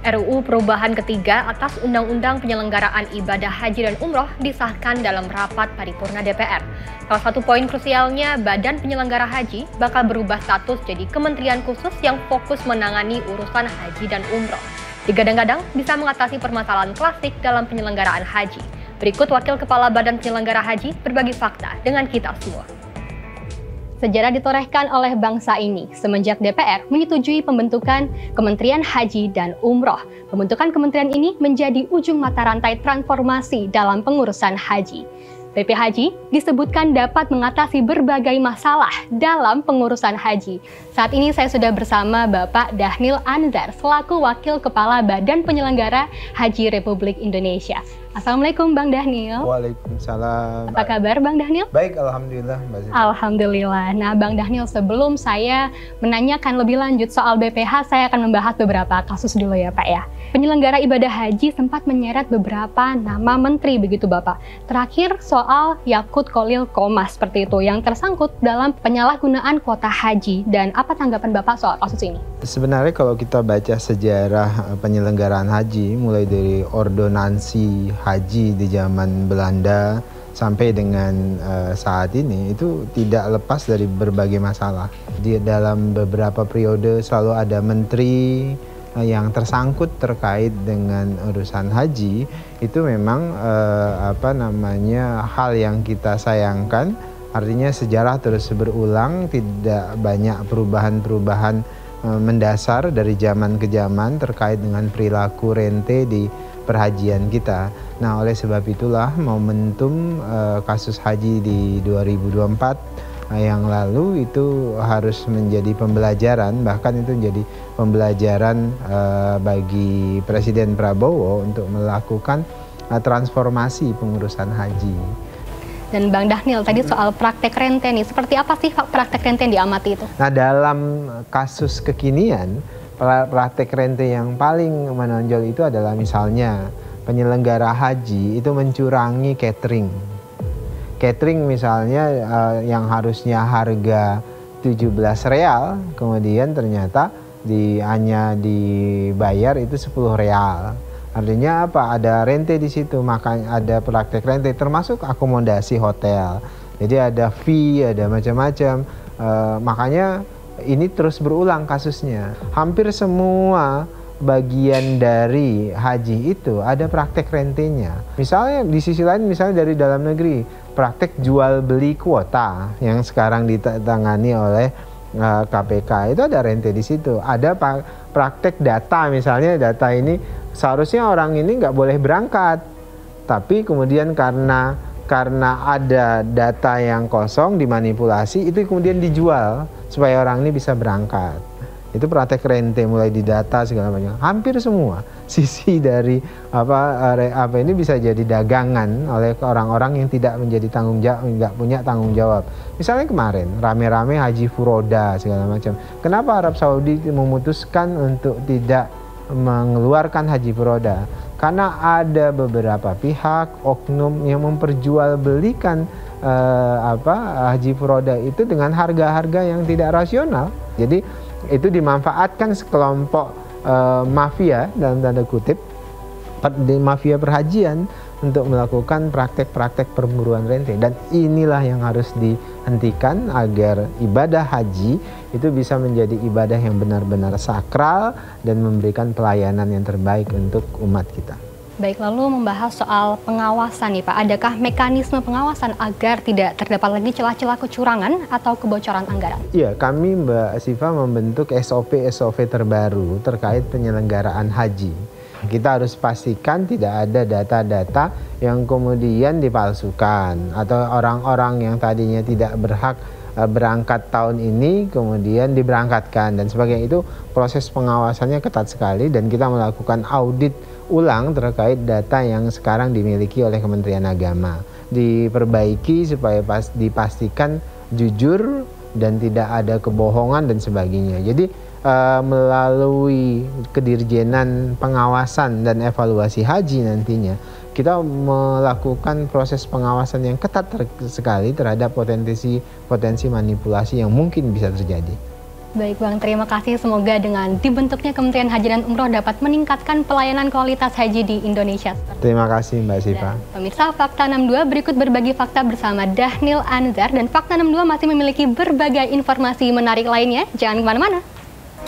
RUU Perubahan ketiga atas Undang-Undang Penyelenggaraan Ibadah Haji dan Umroh disahkan dalam rapat paripurna DPR. Salah satu poin krusialnya, Badan Penyelenggara Haji bakal berubah status jadi kementerian khusus yang fokus menangani urusan haji dan umroh. Digadang-gadang bisa mengatasi permasalahan klasik dalam penyelenggaraan haji. Berikut Wakil Kepala Badan Penyelenggara Haji berbagi fakta dengan kita semua. Sejarah ditorehkan oleh bangsa ini semenjak DPR menyetujui pembentukan Kementerian Haji dan Umroh. Pembentukan kementerian ini menjadi ujung mata rantai transformasi dalam pengurusan haji. BP Haji disebutkan dapat mengatasi berbagai masalah dalam pengurusan haji. Saat ini saya sudah bersama Bapak Dhanil Anzar selaku Wakil Kepala Badan Penyelenggara Haji Republik Indonesia. Assalamualaikum Bang Dhanil. Waalaikumsalam. Apa kabar Bang Dhanil? Baik, alhamdulillah Mbak Zita. Alhamdulillah. Nah Bang Dhanil, sebelum saya menanyakan lebih lanjut soal BPH, saya akan membahas beberapa kasus dulu ya Pak ya. Penyelenggara ibadah haji sempat menyeret beberapa nama menteri begitu Bapak. Terakhir soal Yakut Kholil Qomas seperti itu yang tersangkut dalam penyalahgunaan kuota haji. Dan apa tanggapan Bapak soal kasus ini? Sebenarnya kalau kita baca sejarah penyelenggaraan haji mulai dari ordonansi haji di zaman Belanda sampai dengan saat ini itu tidak lepas dari berbagai masalah. Di dalam beberapa periode selalu ada menteri yang tersangkut terkait dengan urusan haji. Itu memang hal yang kita sayangkan. Artinya sejarah terus berulang, tidak banyak perubahan-perubahan mendasar dari zaman ke zaman terkait dengan perilaku rente di perhajian kita. Nah, oleh sebab itulah momentum kasus haji di 2024 yang lalu itu harus menjadi pembelajaran, bahkan itu menjadi pembelajaran bagi Presiden Prabowo untuk melakukan transformasi pengurusan haji. Dan Bang Dhanil, tadi soal praktek rente nih, seperti apa sih praktek rente yang diamati itu? Nah, dalam kasus kekinian, praktek rente yang paling menonjol itu adalah misalnya penyelenggara haji itu mencurangi catering. Catering misalnya yang harusnya harga 17 real, kemudian ternyata hanya dibayar itu 10 real. Artinya apa? Ada rente di situ, makanya ada praktek rente termasuk akomodasi hotel. Jadi ada fee, ada macam-macam. Makanya ini terus berulang kasusnya. Hampir semua bagian dari haji itu ada praktek rentenya. Misalnya di sisi lain, misalnya dari dalam negeri, praktek jual beli kuota yang sekarang ditangani oleh KPK itu ada rente di situ. Ada praktek data, misalnya data ini seharusnya orang ini nggak boleh berangkat, tapi kemudian karena ada data yang kosong dimanipulasi, itu kemudian dijual supaya orang ini bisa berangkat. Itu praktek rente mulai di data segala macam. Hampir semua sisi dari apa ini bisa jadi dagangan oleh orang-orang yang tidak menjadi tanggung jawab, nggak punya tanggung jawab. Misalnya kemarin rame-rame haji furoda segala macam. Kenapa Arab Saudi memutuskan untuk tidak mengeluarkan haji furoda? Karena ada beberapa pihak oknum yang memperjualbelikan haji furoda itu dengan harga-harga yang tidak rasional. Jadi itu dimanfaatkan sekelompok mafia dalam tanda kutip, di mafia perhajian untuk melakukan praktek-praktek perburuan rente. Dan inilah yang harus dihentikan agar ibadah haji itu bisa menjadi ibadah yang benar-benar sakral dan memberikan pelayanan yang terbaik untuk umat kita. Baik, lalu membahas soal pengawasan nih Pak. Adakah mekanisme pengawasan agar tidak terdapat lagi celah-celah kecurangan atau kebocoran anggaran? Iya, kami Mbak Siva membentuk SOP terbaru terkait penyelenggaraan haji. Kita harus pastikan tidak ada data-data yang kemudian dipalsukan atau orang-orang yang tadinya tidak berhak berangkat tahun ini kemudian diberangkatkan dan sebagainya. Itu proses pengawasannya ketat sekali dan kita melakukan audit ulang terkait data yang sekarang dimiliki oleh Kementerian Agama. Diperbaiki supaya dipastikan jujur dan tidak ada kebohongan dan sebagainya. Jadi melalui Kedirjenan Pengawasan dan Evaluasi Haji nantinya kita melakukan proses pengawasan yang ketat sekali terhadap potensi manipulasi yang mungkin bisa terjadi. Baik Bang, terima kasih. Semoga dengan dibentuknya Kementerian Haji dan Umroh dapat meningkatkan pelayanan kualitas haji di Indonesia. Terima kasih Mbak Siva. Pemirsa, Fakta 62 berikut berbagi fakta bersama Dhanil Anzar, dan Fakta 62 masih memiliki berbagai informasi menarik lainnya. Jangan kemana-mana.